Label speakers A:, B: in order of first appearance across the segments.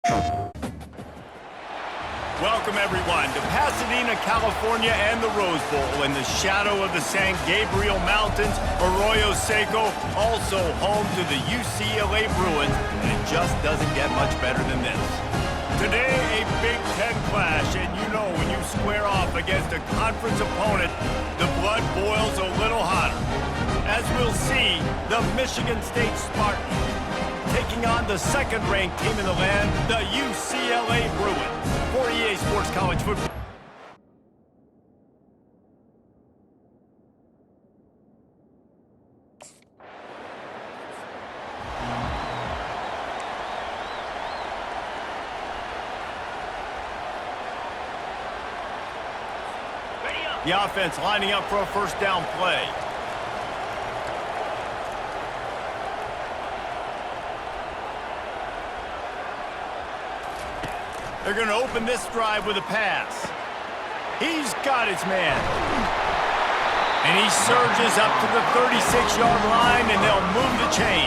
A: Welcome, everyone, to Pasadena, California and the Rose Bowl in the shadow of the San Gabriel Mountains, Arroyo Seco, also home to the UCLA Bruins, and it just doesn't get much better than this. Today, a Big Ten clash, and you know when you square off against a conference opponent, the blood boils a little hotter. As we'll see, the Michigan State Spartans taking on the second-ranked team in the land, the UCLA Bruins. For EA Sports College Football. The offense lining up for a first down play. They're going to open this drive with a pass. He's got his man. And he surges up to the 36-yard line, and they'll move the chain.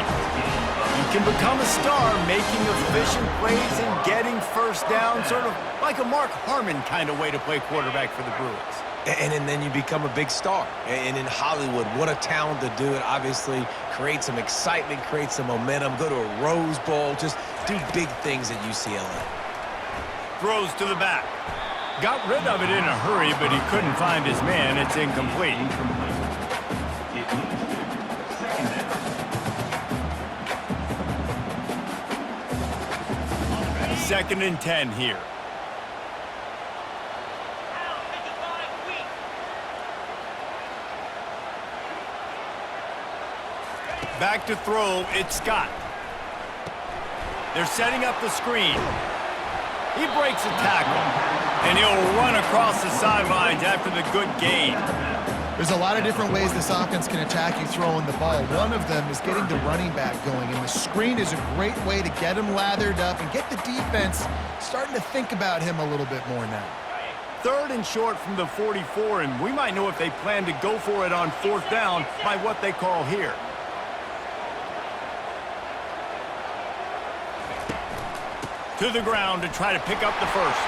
A: You can become a star making efficient plays and getting first down, sort of like a Mark Harmon kind of way to play quarterback for the Bruins.
B: And then you become a big star. And in Hollywood, what a talent to do it. Obviously, create some excitement, create some momentum, go to a Rose Bowl, just do big things at UCLA.
A: Throws to the back. Got rid of it in a hurry, but he couldn't find his man. It's incomplete. Second and 10 here. Back to throw, it's Scott. They're setting up the screen. He breaks a tackle, and he'll run across the sidelines after the good gain.
C: There's a lot of different ways this offense can attack you throwing the ball. One of them is getting the running back going, and the screen is a great way to get him lathered up and get the defense starting to think about him a little bit more now.
A: Third and short from the 44, and we might know if they plan to go for it on fourth down by what they call here. To the ground to try to pick up the first.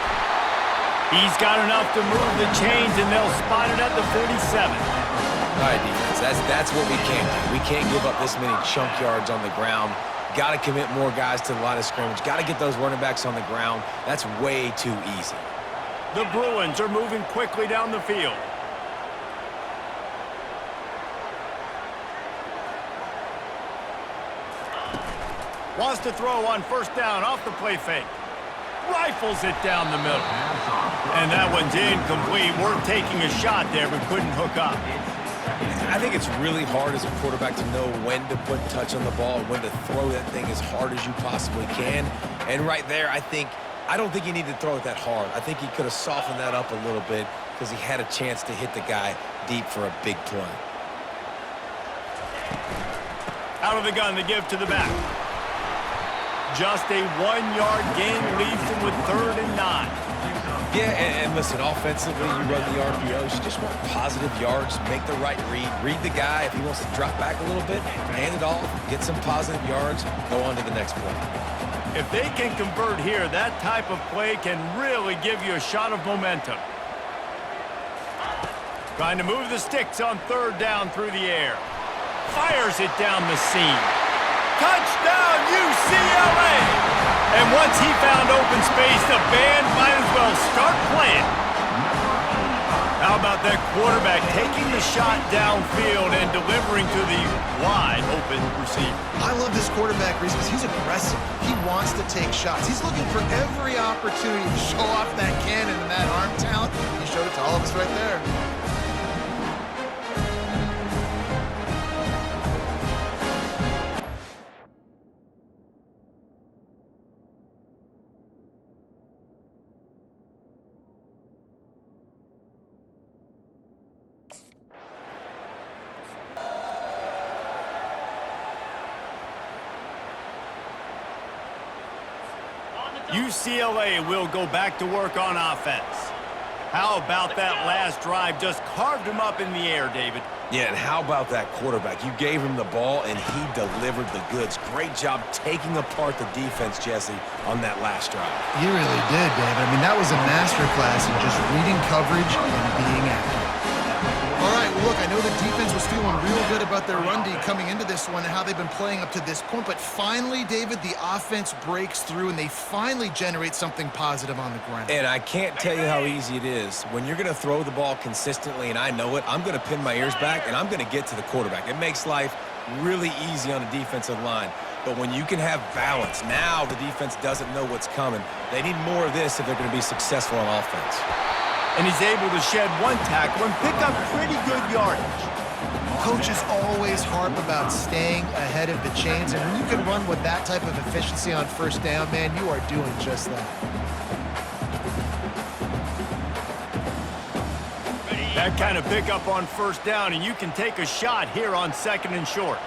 A: He's got enough to move the chains, and they'll spot it at the 47.
B: All right, defense, that's what we can't do. We can't give up this many chunk yards on the ground. Got to commit more guys to the line of scrimmage. Got to get those running backs on the ground. That's way too easy.
A: The Bruins are moving quickly down the field. Wants to throw on first down off the play fake. Rifles it down the middle. And that one's incomplete. Worth taking a shot there, but couldn't hook up.
B: I think it's really hard as a quarterback to know when to put touch on the ball, when to throw that thing as hard as you possibly can. And right there, I don't think he needed to throw it that hard. I think he could have softened that up a little bit because he had a chance to hit the guy deep for a big play.
A: Out of the gun to give to the back. Just a 1-yard gain leaves him with 3rd and 9.
B: Yeah, and listen, offensively, you run the RPOs. You just want positive yards, make the right read the guy. If he wants to drop back a little bit, hand it off, get some positive yards, go on to the next play.
A: If they can convert here, that type of play can really give you a shot of momentum. Trying to move the sticks on 3rd down through the air. Fires it down the seam. Touchdown, UCLA! And once he found open space, the band might as well start playing. How about that quarterback taking the shot downfield and delivering to the wide open receiver?
C: I love this quarterback, Reese, because he's aggressive. He wants to take shots. He's looking for every opportunity to show off that cannon and that arm talent. He showed it to all of us right there.
A: UCLA will go back to work on offense. How about that last drive? Just carved him up in the air, David.
B: Yeah, and how about that quarterback? You gave him the ball, and he delivered the goods. Great job taking apart the defense, Jesse, on that last drive.
C: He really did, David. I mean, that was a masterclass in just reading coverage and being accurate. All right, well, look, I know the defense was feeling real good about their run D coming into this one and how they've been playing up to this point, but finally, David, the offense breaks through and they finally generate something positive on the ground.
B: And I can't tell you how easy it is. When you're going to throw the ball consistently, and I know it, I'm going to pin my ears back and I'm going to get to the quarterback. It makes life really easy on the defensive line. But when you can have balance, now the defense doesn't know what's coming. They need more of this if they're going to be successful on offense.
A: And he's able to shed one tackle and pick up pretty good yardage.
C: Coaches always harp about staying ahead of the chains, and when you can run with that type of efficiency on first down, man, you are doing just that.
A: That kind of pickup on first down, and you can take a shot here on 2nd and short.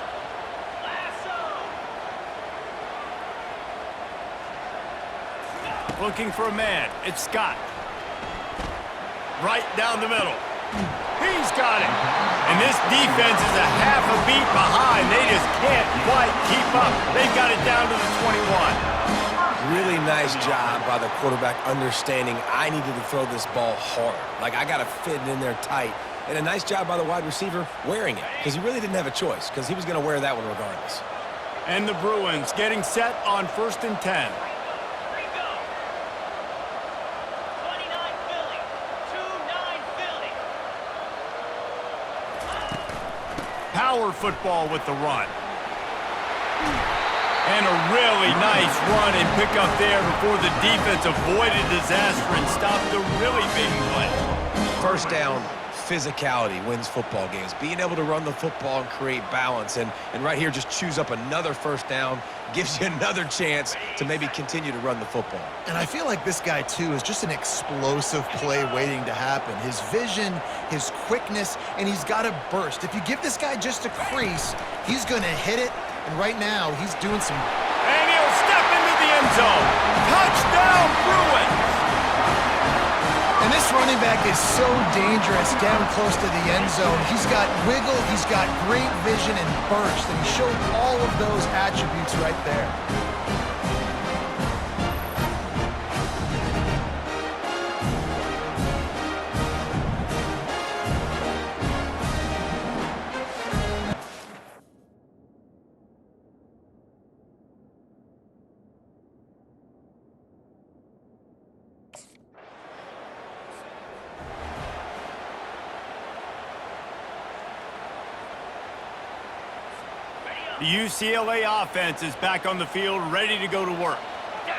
A: Looking for a man. It's Scott. Right down the middle. He's got it. And this defense is a half a beat behind. They just can't quite keep up. They've got it down to the 21.
B: Really nice job by the quarterback understanding I needed to throw this ball hard. Like, I got to fit it in there tight. And a nice job by the wide receiver wearing it, because he really didn't have a choice, because he was going to wear that one regardless.
A: And the Bruins getting set on 1st and 10. Power football with the run. And a really nice run and pick up there before the defense avoided disaster and stopped the really big play.
B: First down, physicality wins football games. Being able to run the football and create balance. And right here, just choose up another first down, gives you another chance to maybe continue to run the football.
C: And I feel like this guy, too, is just an explosive play waiting to happen. His vision, his quickness, and he's got a burst. If you give this guy just a crease, he's going to hit it. And right now, he's doing some...
A: And he'll step into the end zone. Touchdown, Bruins!
C: And this running back is so dangerous down close to the end zone. He's got wiggle, he's got great vision and burst, and he showed all of those attributes right there.
A: The UCLA offense is back on the field, ready to go to work.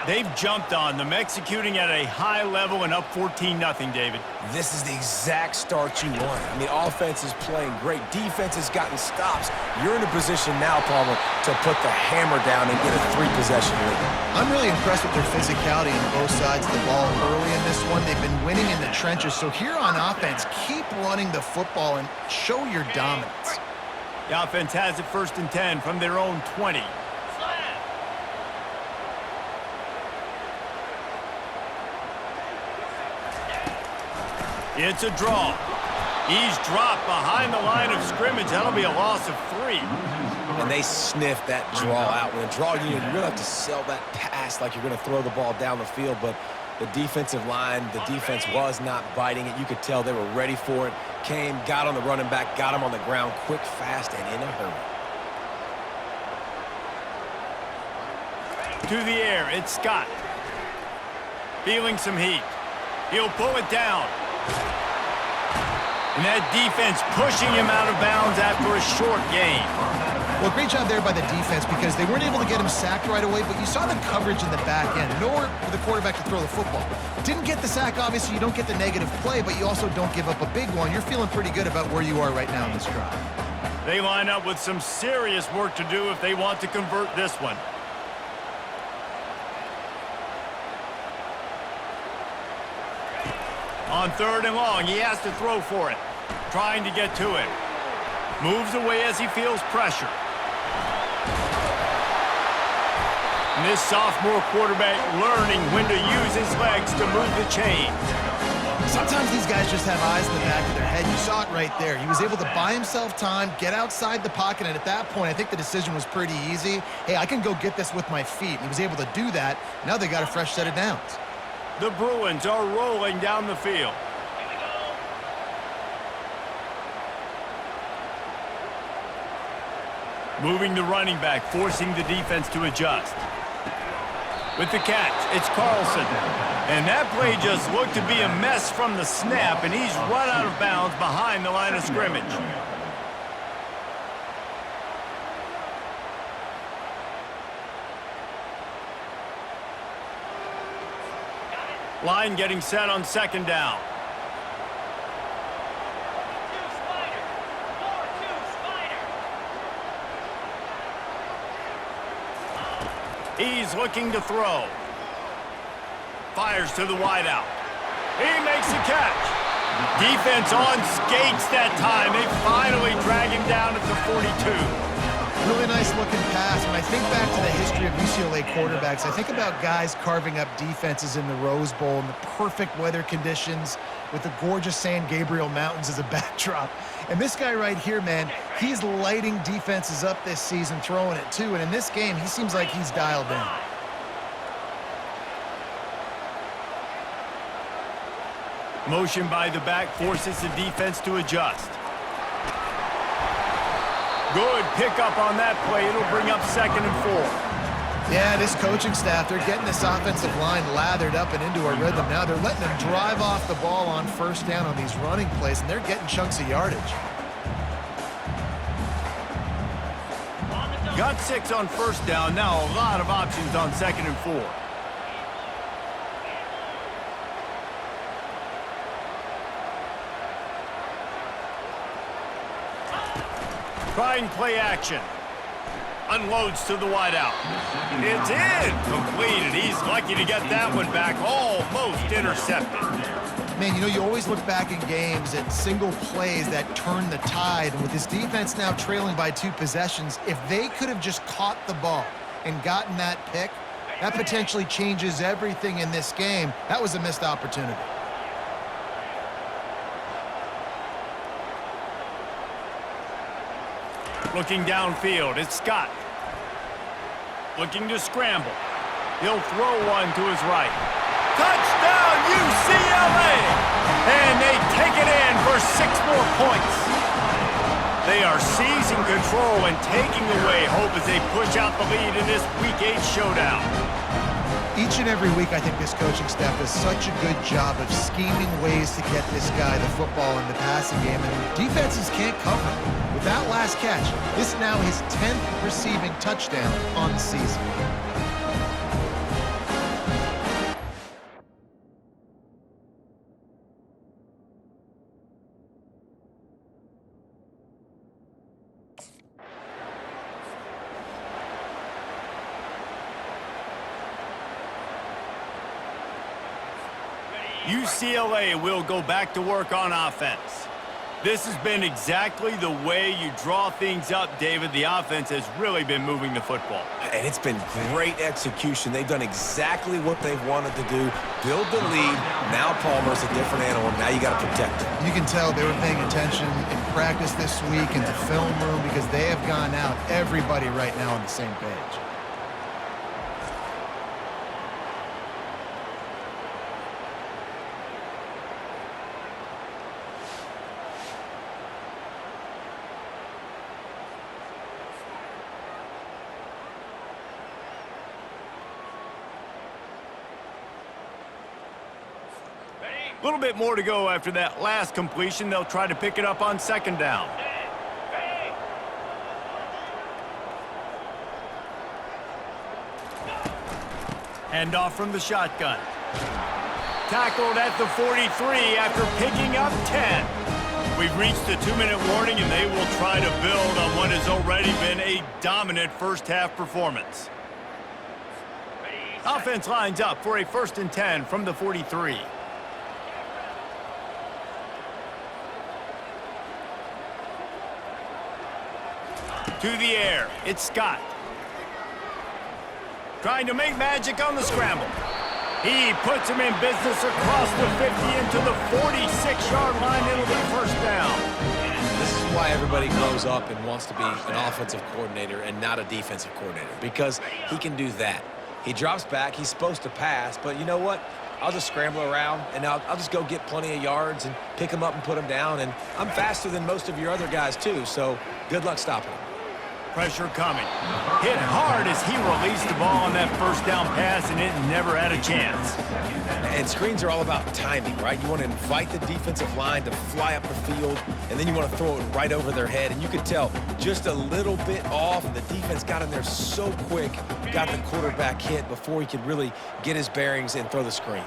A: They've jumped on them, executing at a high level and up 14-0, David.
B: This is the exact start you want. I mean, offense is playing great. Defense has gotten stops. You're in a position now, Palmer, to put the hammer down and get a 3-possession lead.
C: I'm really impressed with their physicality on both sides of the ball early in this one. They've been winning in the trenches. So here on offense, keep running the football and show your dominance.
A: The offense has it 1st and 10 from their own 20. It's a draw. He's dropped behind the line of scrimmage. That'll be a loss of 3.
B: And they sniff that draw out. When a draw unit, you really have to sell that pass like you're going to throw the ball down the field, but the defensive line, the defense was not biting it. You could tell they were ready for it. Came, got on the running back, got him on the ground quick, fast, and in a hurry.
A: To the air, it's Scott. Feeling some heat. He'll pull it down. And that defense pushing him out of bounds after a short gain.
C: Well, great job there by the defense because they weren't able to get him sacked right away, but you saw the coverage in the back end. Nowhere for the quarterback to throw the football. Didn't get the sack, obviously. You don't get the negative play, but you also don't give up a big one. You're feeling pretty good about where you are right now in this drive.
A: They line up with some serious work to do if they want to convert this one. On 3rd and long, he has to throw for it. Trying to get to it. Moves away as he feels pressure. And this sophomore quarterback learning when to use his legs to move the chains.
C: Sometimes these guys just have eyes in the back of their head. You saw it right there. He was able to buy himself time, get outside the pocket, and at that point, I think the decision was pretty easy. Hey, I can go get this with my feet. And he was able to do that. Now they got a fresh set of downs.
A: The Bruins are rolling down the field. Moving the running back, forcing the defense to adjust. With the catch, it's Carlson. And that play just looked to be a mess from the snap, and he's run out of bounds behind the line of scrimmage. Line getting set on second down. He's looking to throw. Fires to the wideout. He makes the catch. Defense on skates that time. They finally drag him down at the 42.
C: Really nice looking pass. When I think back to the history of UCLA quarterbacks, I think about guys carving up defenses in the Rose Bowl in the perfect weather conditions with the gorgeous San Gabriel Mountains as a backdrop. And this guy right here, man, he's lighting defenses up this season, throwing it too. And in this game, he seems like he's dialed in.
A: Motion by the back forces the defense to adjust. Good pickup on that play. It'll bring up 2nd and 4.
C: Yeah, this coaching staff, they're getting this offensive line lathered up and into a rhythm. Now they're letting them drive off the ball on first down on these running plays, and they're getting chunks of yardage.
A: Got 6 on first down. Now a lot of options on 2nd and 4. Trying play action. Unloads to the wideout. It's in. Completed. He's lucky to get that one back. Almost intercepted.
C: Man, you know, you always look back in games at single plays that turn the tide. And with this defense now trailing by 2 possessions, if they could have just caught the ball and gotten that pick, that potentially changes everything in this game. That was a missed opportunity.
A: Looking downfield, it's Scott. Looking to scramble. He'll throw one to his right. Touchdown, UCLA! And they take it in for 6 more points. They are seizing control and taking away hope as they push out the lead in this Week 8 showdown.
C: Each and every week, I think this coaching staff does such a good job of scheming ways to get this guy the football in the passing game, and defenses can't cover. With that last catch, this is now his 10th receiving touchdown on the season.
A: UCLA will go back to work on offense. This has been exactly the way you draw things up, David. The offense has really been moving the football.
B: And it's been great execution. They've done exactly what they've wanted to do. Build the lead. Now Palmer's a different animal. Now you got to protect him.
C: You can tell they were paying attention in practice this week in the film room because they have gone out, everybody right now on the same page.
A: A little bit more to go after that last completion. They'll try to pick it up on 2nd down. Hand off from the shotgun. Tackled at the 43 after picking up 10. We've reached the 2-minute warning, and they will try to build on what has already been a dominant first-half performance. Offense lines up for a 1st and 10 from the 43. To the air, it's Scott. Trying to make magic on the scramble. He puts him in business across the 50 into the 46-yard line. It'll be first down.
B: This is why everybody grows up and wants to be an offensive coordinator and not a defensive coordinator, because he can do that. He drops back. He's supposed to pass, but you know what? I'll just scramble around, and I'll just go get plenty of yards and pick him up and put him down, and I'm faster than most of your other guys, too, so good luck stopping him.
A: Pressure coming. Hit hard as he released the ball on that first down pass, and it never had a chance.
B: And screens are all about timing, right? You want to invite the defensive line to fly up the field, and then you want to throw it right over their head. And you could tell just a little bit off, and the defense got in there so quick, got the quarterback hit before he could really get his bearings and throw the screen.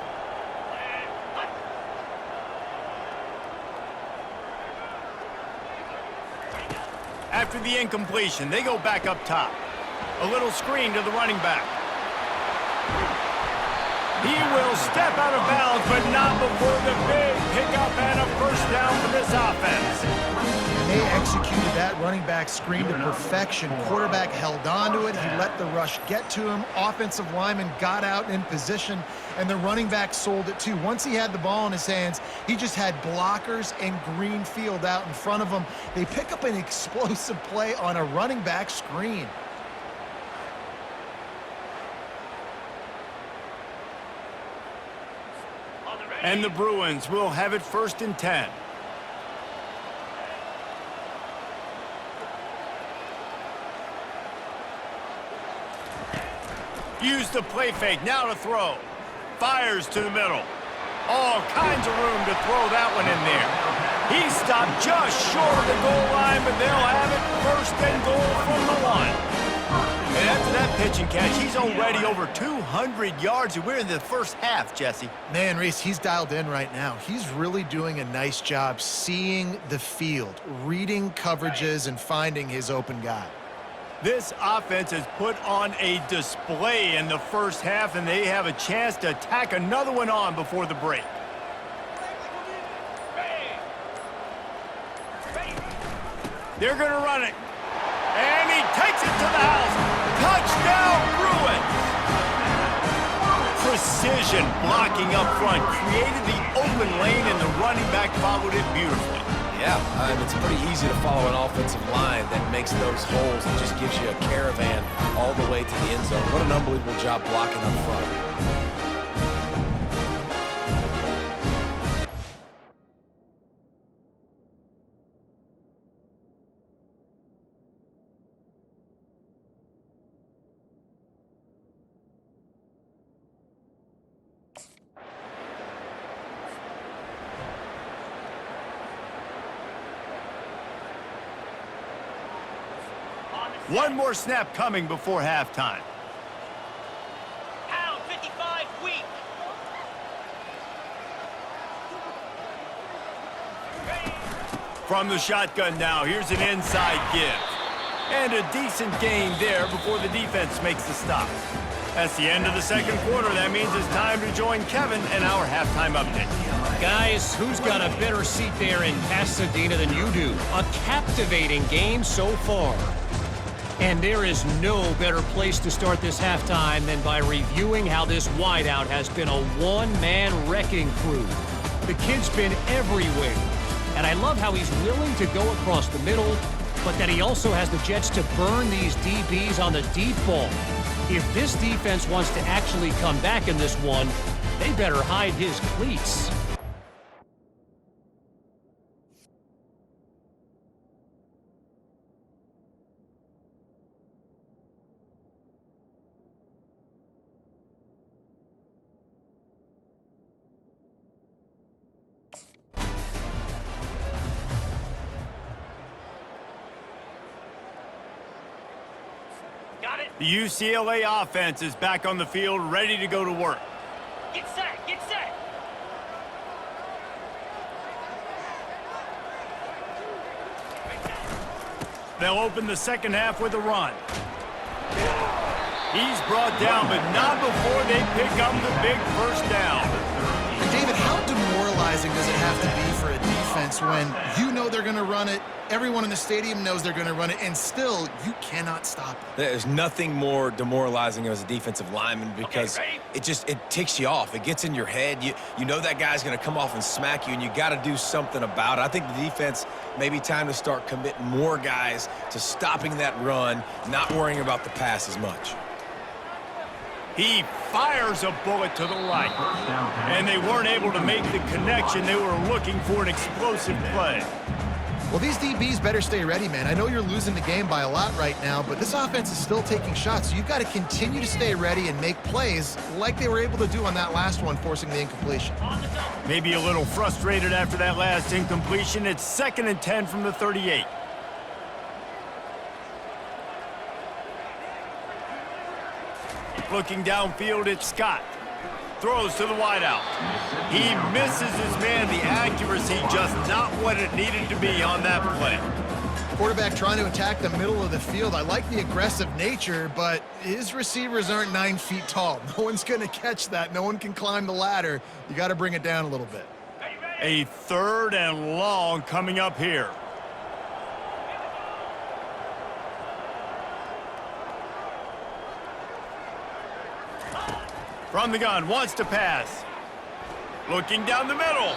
A: After the incompletion, they go back up top. A little screen to the running back. He will step out of bounds, but not before the big pickup and a first down for this offense.
C: And they executed that running back screen to perfection. Quarterback held on to it. He let the rush get to him. Offensive lineman got out in position, and the running back sold it too. Once he had the ball in his hands, he just had blockers and green field out in front of him. They pick up an explosive play on a running back screen.
A: And the Bruins will have it 1st and 10. Use the play fake, now to throw. Fires to the middle. All kinds of room to throw that one in there. He stopped just short of the goal line, but they'll have it 1st and goal from the 1. And after that pitch and catch, he's already over 200 yards, and we're in the first half, Jesse.
C: Man, Reese, he's dialed in right now. He's really doing a nice job seeing the field, reading coverages, and finding his open guy.
A: This offense has put on a display in the first half, and they have a chance to tack another one on before the break. They're going to run it. And he takes it to the house. Touchdown, Bruins! Precision blocking up front created the open lane, and the running back followed it beautifully.
B: Yeah, it's pretty easy to follow an offensive line that makes those holes and just gives you a caravan all the way to the end zone. What an unbelievable job blocking up front.
A: One more snap coming before halftime.
D: Pound 55 weak.
A: From the shotgun now, here's an inside give. And a decent gain there before the defense makes the stop. That's the end of the second quarter. That means it's time to join Kevin and our halftime update.
E: Guys, who's got a better seat there in Pasadena than you do? A captivating game so far. And there is no better place to start this halftime than by reviewing how this wideout has been a one-man wrecking crew. The kid's been everywhere. And I love how he's willing to go across the middle, but that he also has the Jets to burn these DBs on the deep ball. If this defense wants to actually come back in this one, they better hide his cleats.
A: The UCLA offense is back on the field, ready to go to work.
D: Get set, get set.
A: They'll open the second half with a run. He's brought down, but not before they pick up the big first down.
C: David, how demoralizing does it have to be for a defense when you know they're going to run it, everyone in the stadium knows they're going to run it, and still you cannot stop it?
B: There's nothing more demoralizing as a defensive lineman because it ticks you off. It gets in your head. You know that guy's going to come off and smack you, and you got to do something about it. I think the defense maybe time to start committing more guys to stopping that run, not worrying about the pass as much.
A: He fires a bullet to the right, and they weren't able to make the connection. They were looking for an explosive play.
C: Well, these DBs better stay ready, man. I know you're losing the game by a lot right now, but this offense is still taking shots, so you've got to continue to stay ready and make plays like they were able to do on that last one, forcing the incompletion.
A: Maybe a little frustrated after that last incompletion. It's 2nd and 10 from the 38. Looking downfield, it's Scott. Throws to the wideout. He misses his man. The accuracy just not what it needed to be on that play.
C: Quarterback trying to attack the middle of the field. I like the aggressive nature, but his receivers aren't 9 feet tall. No one's going to catch that. No one can climb the ladder. You got to bring it down a little bit.
A: A 3rd and long coming up here. From the gun, wants to pass. Looking down the middle.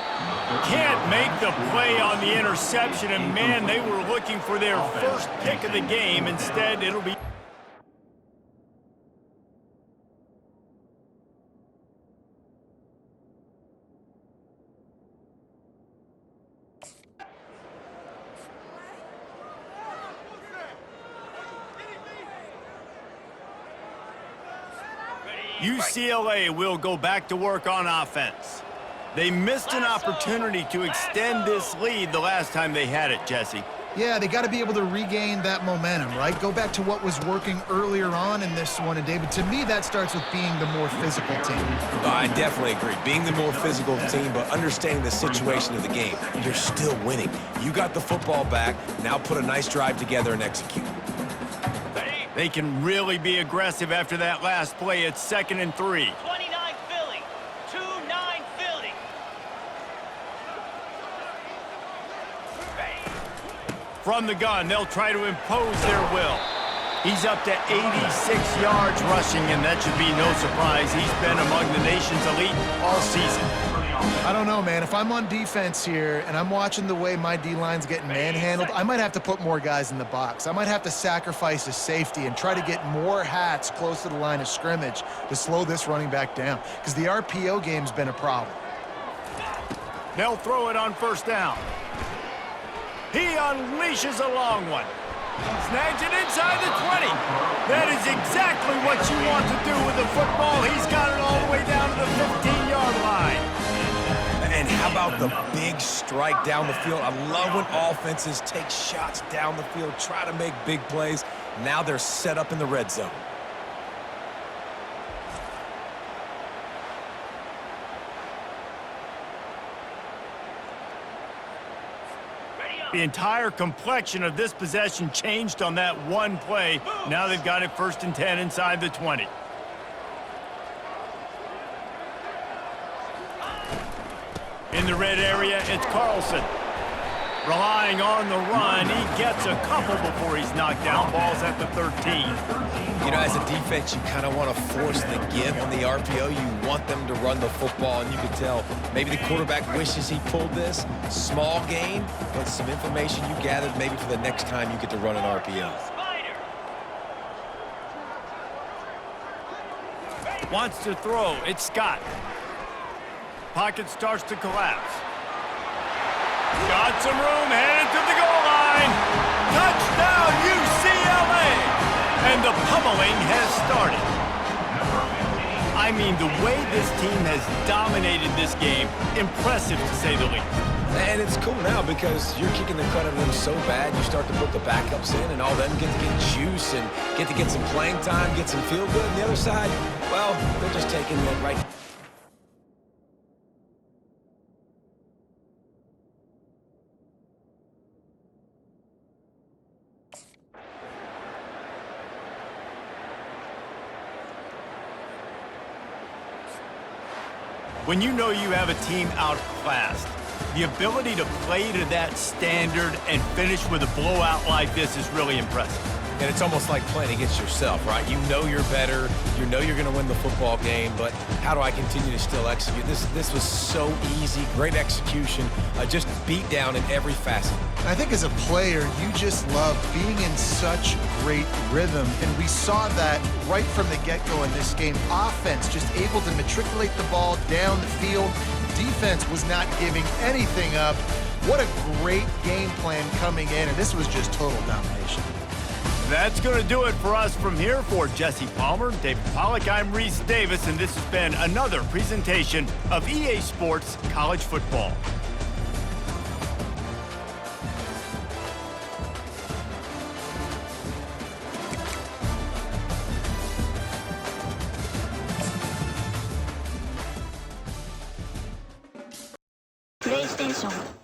A: Can't make the play on the interception, and man, they were looking for their first pick of the game. Instead, it'll be... UCLA will go back to work on offense. They missed an opportunity to extend this lead the last time they had it, Jesse.
C: Yeah, they got to be able to regain that momentum, right? Go back to what was working earlier on in this one. And, David, to me, that starts with being the more physical team.
B: I definitely agree. Being the more physical team, but understanding the situation of the game. You're still winning. You got the football back. Now put a nice drive together and execute.
A: They can really be aggressive after that last play. It's 2nd and 3.
D: 29 Philly. 2-9 Philly.
A: From the gun, they'll try to impose their will. He's up to 86 yards rushing, and that should be no surprise. He's been among the nation's elite all season.
C: I don't know, man. If I'm on defense here and I'm watching the way my D-line's getting manhandled, I might have to put more guys in the box. I might have to sacrifice a safety and try to get more hats close to the line of scrimmage to slow this running back down, because the RPO game's been a problem.
A: They'll throw it on 1st down. He unleashes a long one. Snags it inside the 20. That is exactly what you want to do with the football. He's got it all the way down to the 15-yard line.
B: And how about the big strike down the field? I love when offenses take shots down the field, try to make big plays. Now they're set up in the red zone.
A: The entire complexion of this possession changed on that one play. Now they've got it 1st and 10 inside the 20. In the red area, it's Carlson. Relying on the run, he gets a couple before he's knocked down. Ball's at the 13.
B: You know, as a defense, you kind of want to force the give on the RPO. You want them to run the football, and you can tell maybe the quarterback wishes he pulled this. Small gain, but some information you gathered maybe for the next time you get to run an RPO.
A: Wants to throw. It's Scott. Pocket starts to collapse. Got some room, headed to the goal line. Touchdown, UCLA! And the pummeling has started. I mean, the way this team has dominated this game, impressive to say the least.
B: And it's cool now because you're kicking the crud out of them so bad, you start to put the backups in, and all of them get to get juice and get to get some playing time, get some feel good. And the other side, well, they're just taking it right.
A: When you know you have a team outclassed, the ability to play to that standard and finish with a blowout like this is really impressive.
B: And it's almost like playing against yourself, right? You know you're better. You know you're going to win the football game, but how do I continue to still execute? This was so easy, great execution, just beat down in every facet.
C: I think as a player, you just love being in such great rhythm, and we saw that right from the get-go in this game. Offense just able to matriculate the ball down the field. Defense was not giving anything up. What a great game plan coming in, and this was just total domination.
A: That's going to do it for us from here. For Jesse Palmer, David Pollack, I'm Reese Davis, and this has been another presentation of EA Sports College Football.
F: PlayStation